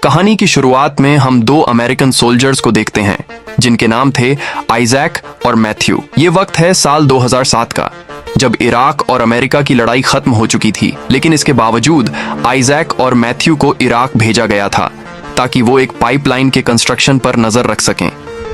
कहानी की शुरुआत में हम दो अमेरिकन सोल्जर्स को देखते हैं जिनके नाम थे आइजैक और मैथ्यू। ये वक्त है साल 2007 का, जब इराक और अमेरिका की लड़ाई खत्म हो चुकी थी। लेकिन इसके बावजूद आइजैक और मैथ्यू को इराक भेजा गया था ताकि वो एक पाइपलाइन के कंस्ट्रक्शन पर नजर रख सकें,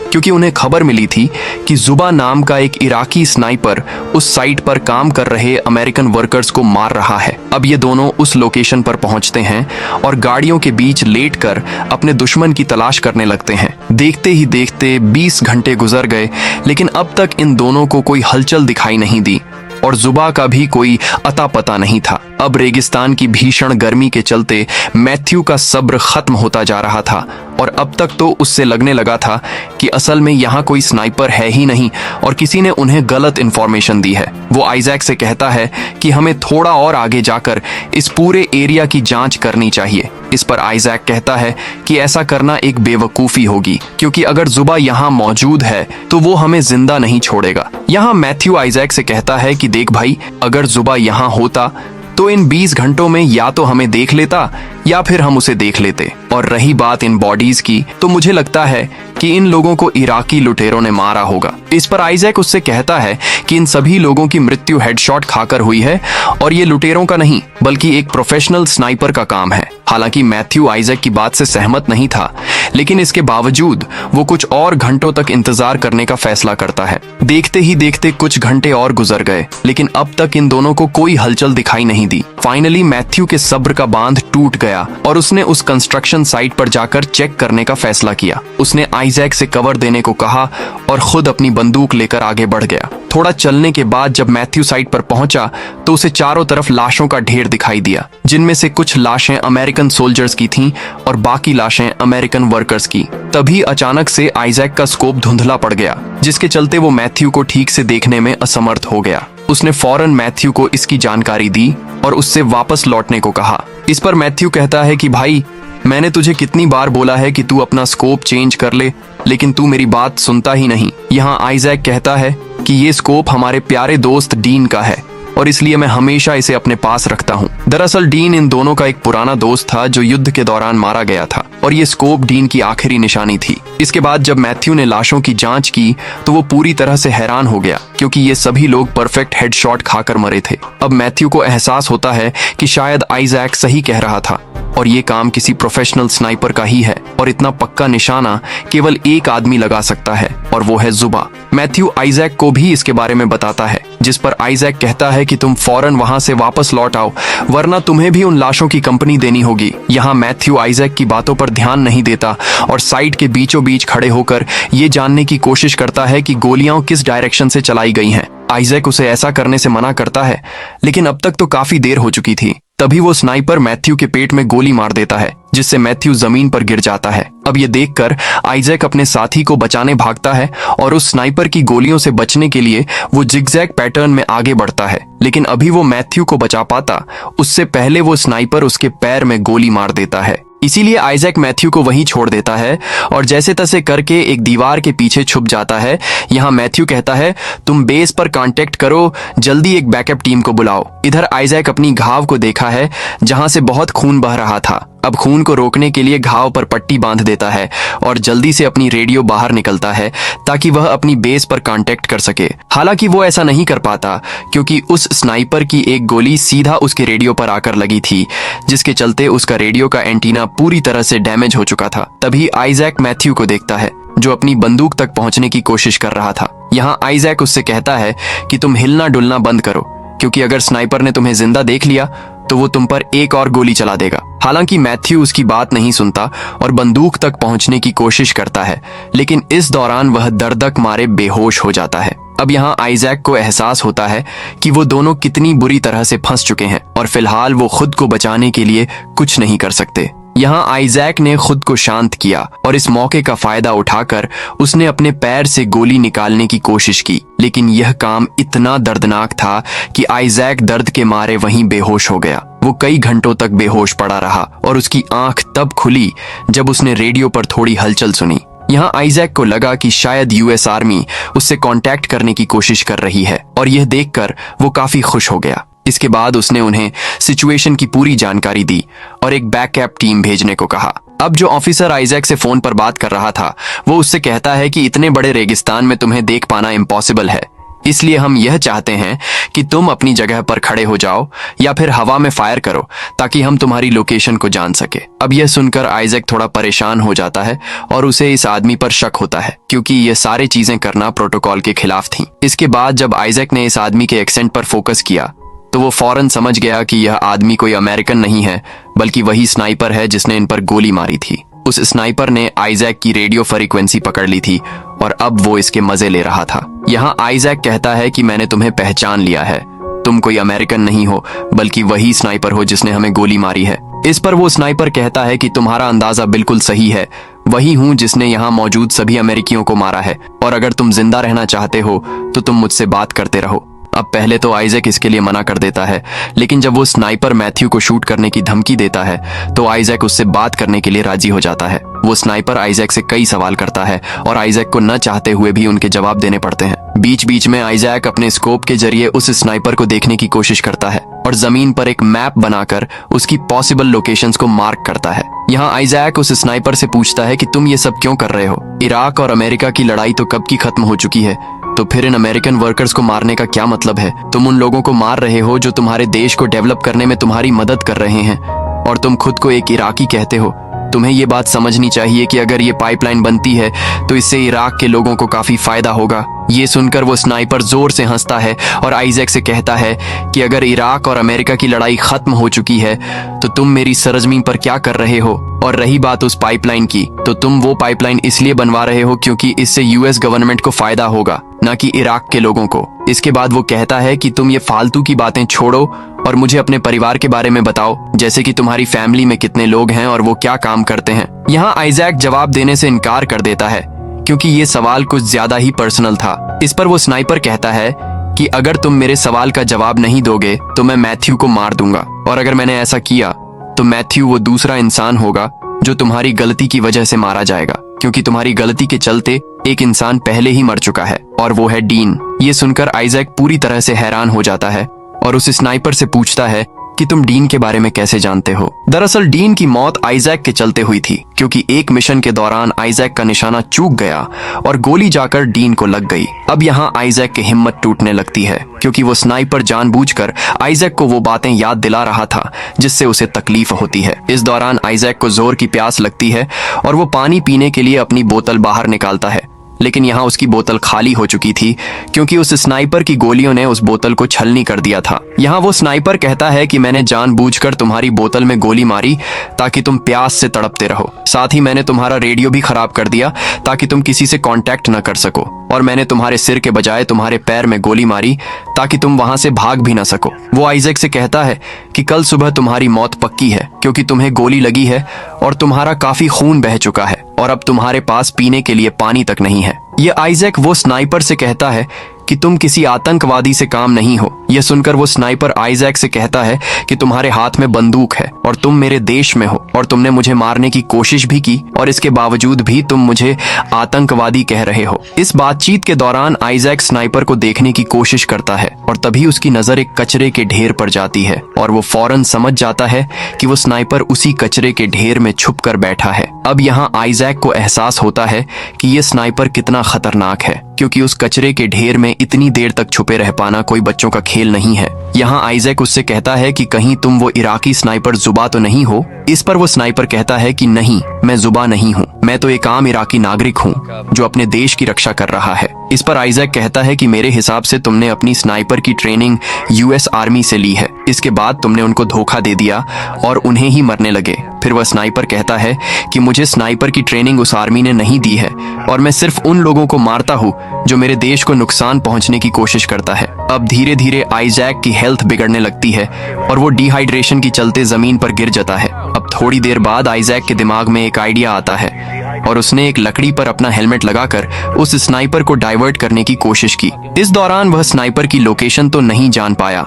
क्योंकि उन्हें खबर मिली थी कि जुबा नाम का एक इराकी स्नाइपर उस साइट पर काम कर रहे अमेरिकन वर्कर्स को मार रहा है। अब ये दोनों उस लोकेशन पर पहुंचते हैं और गाड़ियों के बीच लेटकर अपने दुश्मन की तलाश करने लगते हैं। देखते ही देखते 20 घंटे गुजर गए, लेकिन अब तक इन दोनों को कोई हलचल दिखाई नहीं दी और जुबा का भी कोई अता पता नहीं था। अब रेगिस्तान की भीषण गर्मी के चलते मैथ्यू का सब्र खत्म होता जा रहा था और अब तक तो उससे लगने लगा था कि असल में यहाँ कोई स्नाइपर है ही नहीं और किसी ने उन्हें गलत इंफॉर्मेशन दी है। वो आइजैक से कहता है कि हमें थोड़ा और आगे जाकर इस पूरे एरिया की जांच करनी चाहिए। इस पर आइजैक कहता है कि ऐसा करना एक बेवकूफ़ी होगी, क्योंकि अगर जुबा यहाँ मौजूद है तो वो हमें जिंदा नहीं छोड़ेगा। यहाँ मैथ्यू आइजैक से कहता है कि देख भाई, अगर जुबा यहाँ होता तो इन 20 घंटों में या तो हमें देख लेता या फिर हम उसे देख लेते। और रही बात इन बॉडीज की, तो मुझे लगता है कि इन लोगों को इराकी लुटेरों ने मारा होगा। इस पर आइजैक उससे कहता है कि इन सभी लोगों की मृत्यु हेडशॉट खाकर हुई है और ये लुटेरों का नहीं बल्कि एक प्रोफेशनल स्नाइपर का काम है। हालांकि मैथ्यू आइजैक की बात से सहमत नहीं था, लेकिन इसके बावजूद वो कुछ और घंटों तक इंतजार करने का फैसला करता है। देखते ही देखते कुछ घंटे और गुजर गए, लेकिन अब तक इन दोनों को कोई हलचल दिखाई नहीं दी। फाइनली मैथ्यू के सब्र का बांध टूट गया और उसने उस कंस्ट्रक्शन साइट पर जाकर चेक करने का फैसला किया। उसने आइजैक से कवर देने को कहा और खुद अपनी बंदूक लेकर आगे बढ़ गया। थोड़ा चलने के बाद जब मैथ्यू साइट पर पहुंचा तो उसे चारों तरफ लाशों का ढेर दिखाई दिया, जिनमें से कुछ लाशें अमेरिकन सोल्जर्स की थीं और बाकी लाशें अमेरिकन वर्कर्स की। तभी अचानक से आइजैक का स्कोप धुंधला पड़ गया, जिसके चलते वो मैथ्यू को ठीक से देखने में असमर्थ हो गया। उसने फौरन मैथ्यू को इसकी जानकारी दी और उससे वापस लौटने को कहा। इस पर मैथ्यू कहता है कि भाई, मैंने तुझे कितनी बार बोला है कि तू अपना स्कोप चेंज कर ले, लेकिन तू मेरी बात सुनता ही नहीं। यहाँ आइजैक कहता है कि ये स्कोप हमारे प्यारे दोस्त डीन का है और इसलिए मैं हमेशा इसे अपने पास रखता हूँ। दरअसल डीन इन दोनों का एक पुराना दोस्त था जो युद्ध के दौरान मारा गया था और ये स्कोप डीन की आखिरी निशानी थी। इसके बाद जब मैथ्यू ने लाशों की जांच की तो वो पूरी तरह से हैरान हो गया, क्योंकि ये सभी लोग परफेक्ट हेडशॉट खाकर मरे थे। अब मैथ्यू को एहसास होता है कि शायद आइजैक सही कह रहा था और ये काम किसी प्रोफेशनल स्नाइपर का ही है और इतना पक्का निशाना केवल एक आदमी लगा सकता है और वो है जुबा। मैथ्यू आइजैक को भी इसके बारे में बताता है, जिस पर आइजैक कहता है कि तुम फौरन वहां से वापस लौट आओ, वरना तुम्हें भी उन लाशों की कंपनी देनी होगी। यहाँ मैथ्यू आइजैक की बातों पर ध्यान नहीं देता और साइट के बीचों बीच खड़े होकर ये जानने की कोशिश करता है कि गोलियां किस डायरेक्शन से चलाई गई हैं। आइजैक उसे ऐसा करने से मना करता है, लेकिन अब तक तो काफी देर हो चुकी थी। तभी वो स्नाइपर मैथ्यू के पेट में गोली मार देता है, जिससे मैथ्यू जमीन पर गिर जाता है। अब ये देखकर आइजैक अपने साथी को बचाने भागता है और उस स्नाइपर की गोलियों से बचने के लिए वो जिगजैग पैटर्न में आगे बढ़ता है। लेकिन अभी वो मैथ्यू को बचा पाता, उससे पहले वो स्नाइपर उसके पैर में गोली मार देता है। इसीलिए आइजैक मैथ्यू को वहीं छोड़ देता है और जैसे तैसे करके एक दीवार के पीछे छुप जाता है। यहाँ मैथ्यू कहता है, तुम बेस पर कांटेक्ट करो, जल्दी एक बैकअप टीम को बुलाओ। इधर आइजैक अपनी घाव को देखा है जहां से बहुत खून बह रहा था। अब खून को रोकने के लिए घाव पर पट्टी बांध देता है और जल्दी से अपनी रेडियो बाहर निकलता है ताकि वह अपनी बेस पर कांटेक्ट कर सके। हालांकि वो ऐसा नहीं कर पाता, क्योंकि उस स्नाइपर की एक गोली सीधा उसके रेडियो पर आकर लगी थी, जिसके चलते उसका रेडियो का एंटीना पूरी तरह से डैमेज हो चुका था। तभी आइजैक मैथ्यू को देखता है जो अपनी बंदूक तक पहुंचने की कोशिश कर रहा था। यहाँ आइजैक उससे कहता है कि तुम हिलना डुलना बंद करो, क्योंकि अगर स्नाइपर ने तुम्हें जिंदा देख लिया तो वो तुम पर एक और गोली चला देगा। हालांकि मैथ्यू उसकी बात नहीं सुनता और बंदूक तक पहुंचने की कोशिश करता है, लेकिन इस दौरान वह दर्दक मारे बेहोश हो जाता है। अब यहाँ आइजैक को एहसास होता है कि वो दोनों कितनी बुरी तरह से फंस चुके हैं और फिलहाल वो खुद को बचाने के लिए कुछ नहीं कर सकते। यहाँ आइजैक ने खुद को शांत किया और इस मौके का फायदा उठाकर उसने अपने पैर से गोली निकालने की कोशिश की, लेकिन यह काम इतना दर्दनाक था कि आइजैक दर्द के मारे वहीं बेहोश हो गया। वो कई घंटों तक बेहोश पड़ा रहा और उसकी आंख तब खुली जब उसने रेडियो पर थोड़ी हलचल सुनी। यहाँ आइजैक को लगा कि शायद यूएस आर्मी उससे कांटेक्ट करने की कोशिश कर रही है और यह देखकर वो काफी खुश हो गया। इसके बाद उसने उन्हें सिचुएशन की पूरी जानकारी दी और एक बैकअप टीम भेजने को कहा। अब जो ऑफिसर आइजैक से फोन पर बात कर रहा था वो उससे कहता है कि इतने बड़े रेगिस्तान में तुम्हें देख पाना इम्पॉसिबल है, इसलिए हम यह चाहते हैं कि तुम अपनी जगह पर खड़े हो जाओ या फिर हवा में फायर करो ताकि हम तुम्हारी लोकेशन को जान सके। अब यह सुनकर आइजैक थोड़ा परेशान हो जाता है और उसे इस आदमी पर शक होता है क्योंकि ये सारी चीजें करना प्रोटोकॉल के खिलाफ थी। इसके बाद जब आइजैक ने इस आदमी के एक्सेंट पर फोकस किया तो वो फौरन समझ गया कि यह आदमी कोई अमेरिकन नहीं है बल्कि वही स्नाइपर है जिसने इन पर गोली मारी थी। उस स्नाइपर ने आइजैक की रेडियो फ्रीक्वेंसी पकड़ ली थी और अब वो इसके मजे ले रहा था। यहाँ आइजैक कहता है कि मैंने तुम्हें पहचान लिया है, तुम कोई अमेरिकन नहीं हो बल्कि वही स्नाइपर हो जिसने हमें गोली मारी है। इस पर वो स्नाइपर कहता है कि तुम्हारा अंदाजा बिल्कुल सही है, वही हूँ जिसने यहाँ मौजूद सभी अमेरिकियों को मारा है और अगर तुम जिंदा रहना चाहते हो तो तुम मुझसे बात करते रहो। अब पहले तो आइजैक इसके लिए मना कर देता है, लेकिन जब वो स्नाइपर मैथ्यू को शूट करने की धमकी देता है तो आइजैक उससे बात करने के लिए राजी हो जाता है। वो स्नाइपर आइजैक से कई सवाल करता है और आइजैक को न चाहते हुए भी उनके जवाब देने पड़ते हैं। बीच बीच में आइजैक अपने स्कोप के जरिए उस स्नाइपर को देखने की कोशिश करता है और जमीन पर एक मैप बनाकर उसकी पॉसिबल लोकेशंस को मार्क करता है। यहाँ आइजैक उस स्नाइपर से पूछता है कि तुम ये सब क्यों कर रहे हो? इराक और अमेरिका की लड़ाई तो कब की खत्म हो चुकी है, तो फिर इन अमेरिकन वर्कर्स को मारने का क्या मतलब है? तुम उन लोगों को मार रहे हो जो तुम्हारे देश को डेवलप करने में तुम्हारी मदद कर रहे हैं और तुम खुद को एक इराकी कहते हो। तुम्हें ये बात समझनी चाहिए कि अगर ये पाइपलाइन बनती है तो इससे इराक के लोगों को काफी फायदा होगा। ये सुनकर वो स्नाइपर जोर से हंसता है और आइजैक से कहता है कि अगर इराक और अमेरिका की लड़ाई खत्म हो चुकी है तो तुम मेरी सरजमीन पर क्या कर रहे हो? और रही बात उस पाइपलाइन की, तो तुम वो पाइपलाइन इसलिए बनवा रहे हो क्योंकि इससे यूएस गवर्नमेंट को फायदा होगा, न कि इराक के लोगों को। इसके बाद वो कहता है कि तुम ये फालतू की बातें छोड़ो और मुझे अपने परिवार के बारे में बताओ, जैसे कि तुम्हारी फैमिली में कितने लोग हैं और वो क्या काम करते हैं। यहाँ आइजैक जवाब देने से इनकार कर देता है क्योंकि ये सवाल कुछ ज्यादा ही पर्सनल था। इस पर वो स्नाइपर कहता है कि अगर तुम मेरे सवाल का जवाब नहीं दोगे तो मैं मैथ्यू को मार दूंगा और अगर मैंने ऐसा किया तो मैथ्यू वो दूसरा इंसान होगा जो तुम्हारी गलती की वजह से मारा जाएगा, क्योंकि तुम्हारी गलती के चलते एक इंसान पहले ही मर चुका है और वो है डीन। ये सुनकर आइजैक पूरी तरह से हैरान हो जाता है और उस स्नाइपर से पूछता है कि तुम डीन के बारे में कैसे जानते हो? दरअसल डीन की मौत आइजैक के चलते हुई थी क्योंकि एक मिशन के दौरान आइजैक का निशाना चूक गया और गोली जाकर डीन को लग गई। अब यहाँ आइजैक की हिम्मत टूटने लगती है क्योंकि वो स्नाइपर जानबूझकर आइजैक को वो बातें याद दिला रहा था जिससे उसे तकलीफ होती है। इस दौरान आइजैक को जोर की प्यास लगती है और वो पानी पीने के लिए अपनी बोतल बाहर निकालता है, लेकिन यहाँ उसकी बोतल खाली हो चुकी थी क्योंकि उस स्नाइपर की गोलियों ने उस बोतल को छलनी कर दिया था। यहाँ वो स्नाइपर कहता है कि मैंने जानबूझकर तुम्हारी बोतल में गोली मारी ताकि तुम प्यास से तड़पते रहो। साथ ही मैंने तुम्हारा रेडियो भी खराब कर दिया ताकि तुम किसी से कांटेक्ट न कर सको और मैंने तुम्हारे सिर के बजाय तुम्हारे पैर में गोली मारी ताकि तुम वहां से भाग भी न सको। वो आइजैक से कहता है कि कल सुबह तुम्हारी मौत पक्की है क्योंकि तुम्हें गोली लगी है और तुम्हारा काफी खून बह चुका है और अब तुम्हारे पास पीने के लिए पानी तक नहीं है। ये आइजैक वो स्नाइपर से कहता है कि तुम किसी आतंकवादी से काम नहीं हो। यह सुनकर वो स्नाइपर आइजैक से कहता है कि तुम्हारे हाथ में बंदूक है और तुम मेरे देश में हो और तुमने मुझे मारने की कोशिश भी की और इसके बावजूद भी तुम मुझे आतंकवादी कह रहे हो। इस बातचीत के दौरान आइजैक स्नाइपर को देखने की कोशिश करता है और तभी उसकी नजर एक कचरे के ढेर पर जाती है और वो फौरन समझ जाता है कि वो स्नाइपर उसी कचरे के ढेर में छुप कर बैठा है। अब यहाँ आइजैक को एहसास होता है कि ये स्नाइपर कितना खतरनाक है क्योंकि उस कचरे के ढेर में इतनी देर तक छुपे रह पाना कोई बच्चों का खेल नहीं है। यहाँ आइजैक उससे कहता है कि कहीं तुम वो इराकी स्नाइपर जुबा तो नहीं हो? इस पर वो स्नाइपर कहता है कि नहीं, मैं जुबा नहीं हूँ, मैं तो एक आम इराकी नागरिक हूँ जो अपने देश की रक्षा कर रहा है। इस पर आइजैक कहता है कि मेरे हिसाब से तुमने अपनी स्नाइपर की ट्रेनिंग यूएस आर्मी से ली है, इसके बाद तुमने उनको धोखा दे दिया और उन्हें ही मरने लगे। फिर वह स्नाइपर कहता है कि मुझे स्नाइपर की ट्रेनिंग उस आर्मी ने नहीं दी है और मैं सिर्फ उन लोगों को मारता हूँ जो मेरे देश को नुकसान पहुंचने की कोशिश करता है। अब धीरे धीरे आइजैक की हेल्थ बिगड़ने लगती है और वो डिहाइड्रेशन के चलते जमीन पर गिर जाता है। अब थोड़ी देर बाद आइजैक के दिमाग में एक आइडिया आता है और उसने एक लकड़ी पर अपना हेलमेट लगाकर उस स्नाइपर को डाइवर्ट करने की कोशिश की। इस दौरान वह स्नाइपर की लोकेशन तो नहीं जान पाया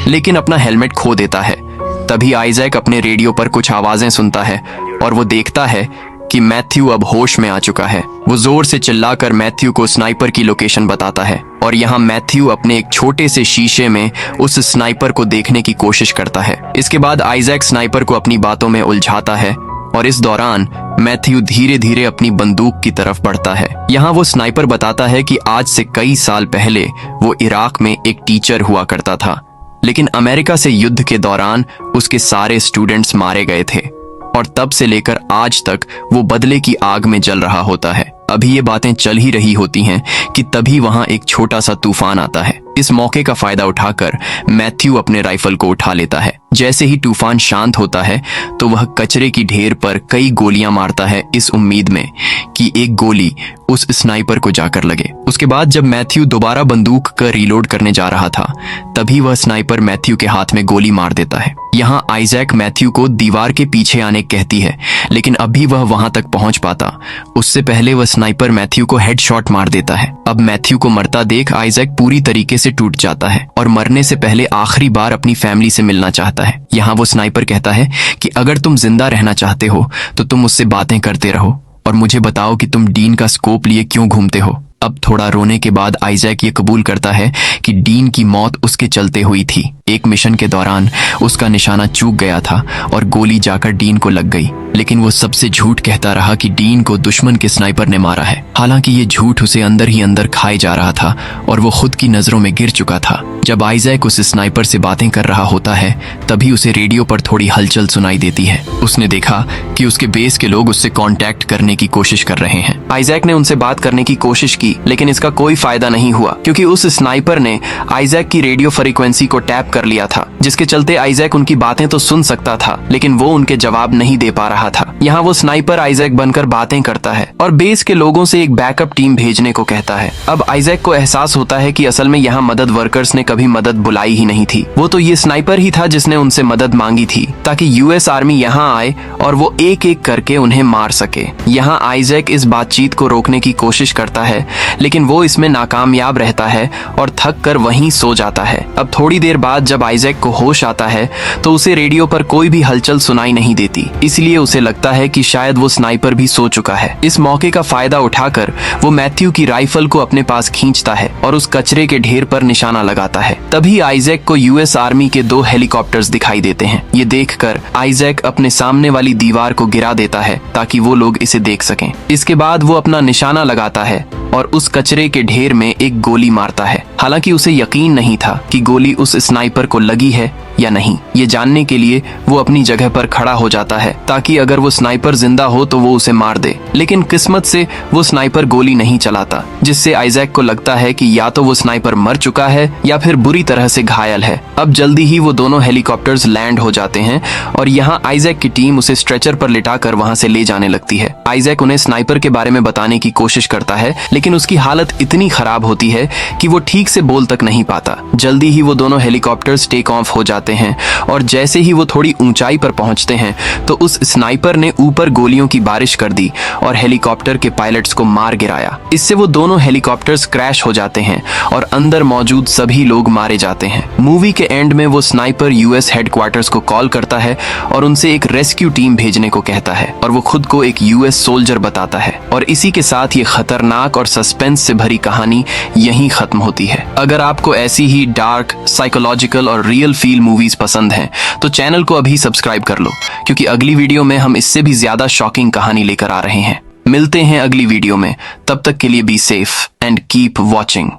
लेकिन अपना हेलमेट खो देता है। तभी आइजैक अपने रेडियो पर कुछ आवाजें सुनता है और वो देखता है कि मैथ्यू अब होश में आ चुका है। वो जोर से चिल्लाकर मैथ्यू को स्नाइपर की लोकेशन बताता है और यहाँ मैथ्यू अपने एक छोटे से शीशे में उस स्नाइपर को देखने की कोशिश करता है। इसके बाद आइजैक स्नाइपर को अपनी बातों में उलझाता है और इस दौरान मैथ्यू धीरे धीरे अपनी बंदूक की तरफ बढ़ता है। यहाँ वो स्नाइपर बताता है कि आज से कई साल पहले वो इराक में एक टीचर हुआ करता था, लेकिन अमेरिका से युद्ध के दौरान उसके सारे स्टूडेंट्स मारे गए थे और तब से लेकर आज तक वो बदले की आग में जल रहा होता है। अभी ये बातें चल ही रही होती हैं कि तभी वहां एक छोटा सा तूफान आता है। इस मौके का फायदा उठाकर मैथ्यू अपने राइफल को उठा लेता है। जैसे ही तूफान शांत होता है तो वह कचरे की ढेर पर कई गोलियां मारता है, इस उम्मीद में कि एक गोली उस स्नाइपर को जाकर लगे। उसके बाद जब मैथ्यू दोबारा बंदूक का रीलोड करने जा रहा था, तभी वह स्नाइपर मैथ्यू के हाथ में गोली मार देता है। यहाँ आइजैक मैथ्यू को दीवार के पीछे आने कहती है, लेकिन अभी वह वहां तक पहुंच पाता उससे पहले वह स्नाइपर मैथ्यू को हेडशॉट मार देता है। अब मैथ्यू को मरता देख आइजैक पूरी तरीके से टूट जाता है और मरने से पहले आखिरी बार अपनी फैमिली से मिलना चाहता है। यहाँ वो स्नाइपर कहता है कि अगर तुम जिंदा रहना चाहते हो तो तुम मुझसे बातें करते रहो और मुझे बताओ कि तुम डीन का स्कोप लिए क्यों घूमते हो। अब थोड़ा रोने के बाद आइजैक ये कबूल करता है कि डीन की मौत उसके चलते हुई थी। एक मिशन के दौरान उसका निशाना चूक गया था और गोली जाकर डीन को लग गई, लेकिन वो सबसे झूठ कहता रहा कि डीन को दुश्मन के स्नाइपर ने मारा है। हालांकि ये झूठ उसे अंदर ही अंदर खाए जा रहा था और वो खुद की नजरों में गिर चुका था। जब आइजैक उस स्नाइपर से बातें कर रहा होता है, तभी उसे रेडियो पर थोड़ी हलचल सुनाई देती है। उसने देखा कि उसके बेस के लोग उससे कांटेक्ट करने की कोशिश कर रहे हैं। आइजैक ने उनसे बात करने की कोशिश की, लेकिन इसका कोई फायदा नहीं हुआ क्योंकि उस स्नाइपर ने आइजैक की रेडियो फ्रीक्वेंसी को टैप कर लिया था, जिसके चलते आइजैक उनकी बातें तो सुन सकता था, लेकिन वो उनके जवाब नहीं दे पा रहा था। यहाँ वो स्नाइपर आइजैक बनकर बातें करता है और बेस के लोगों से एक बैकअप टीम भेजने को कहता है। अब आइजैक को एहसास होता है कि असल में यहाँ मदद वर्कर्स ने कभी मदद बुलाई ही नहीं थी। वो तो ये स्नाइपर ही था जिसने उनसे मदद मांगी थी ताकि यूएस आर्मी यहाँ आए और वो एक एक करके उन्हें मार सके। यहाँ आइजैक इस बातचीत को रोकने की कोशिश करता है, लेकिन वो इसमें नाकामयाब रहता है और थक कर वहीं सो जाता है। अब थोड़ी देर बाद जब आइजैक को होश आता है तो उसे रेडियो पर कोई भी हलचल सुनाई नहीं देती, इसलिए उसे लगता है कि शायद वो स्नाइपर भी सो चुका है। इस मौके का फायदा उठाकर वो मैथ्यू की राइफल को अपने पास खींचता है और उस कचरे के ढेर पर निशाना लगाता है। तभी आइजैक को यूएस आर्मी के 2 हेलीकॉप्टर्स दिखाई देते हैं। ये देखकर आइजैक अपने सामने वाली दीवार को गिरा देता है ताकि वो लोग इसे देख सकें। इसके बाद वो अपना निशाना लगाता है और उस कचरे के ढेर में एक गोली मारता है। हालांकि उसे यकीन नहीं था कि गोली उस स्नाइपर को लगी है या नहीं। ये जानने के लिए वो अपनी जगह पर खड़ा हो जाता है ताकि अगर वो स्नाइपर जिंदा हो तो वो उसे मार दे, लेकिन किस्मत से वो स्नाइपर गोली नहीं चलाता, जिससे आइजैक को लगता है कि या तो वो स्नाइपर मर चुका है या फिर बुरी तरह से घायल है। अब जल्दी ही वो दोनों हेलीकॉप्टर्स लैंड हो जाते हैं और यहाँ आइजैक की टीम उसे स्ट्रेचर पर लिटाकर वहां से ले जाने लगती है। आइजैक उन्हें स्नाइपर के बारे में बताने की कोशिश करता है, लेकिन उसकी हालत इतनी खराब होती है कि वो ठीक से बोल तक नहीं पाता। जल्दी ही वो दोनों हेलीकॉप्टर्स टेक ऑफ हो जाते हैं और जैसे ही वो थोड़ी ऊंचाई पर पहुंचते हैं तो उस स्नाइपर ने ऊपर गोलियों की बारिश कर दी और हेलीकॉप्टर के पायलट्स को मार गिराया। इससे वो दोनों हेलीकॉप्टर्स क्रैश हो जाते हैं और अंदर मौजूद सभी लोग मारे जाते हैं। मूवी के एंड में वो स्नाइपर यूएस हेडक्वार्टर्स को कॉल करता है और उनसे एक रेस्क्यू टीम भेजने को कहता है और वो खुद को एक यूएस सोल्जर बताता है। और इसी के साथ ये खतरनाक और सस्पेंस से भरी कहानी यहीं खत्म होती है। अगर आपको ऐसी ही डार्क, साइकोलॉजिकल और रियल फील मूवीज पसंद हैं तो चैनल को अभी सब्सक्राइब कर लो, क्योंकि अगली वीडियो में हम इससे भी ज्यादा शॉकिंग कहानी लेकर आ रहे हैं। मिलते हैं अगली वीडियो में, तब तक के लिए be safe and keep watching.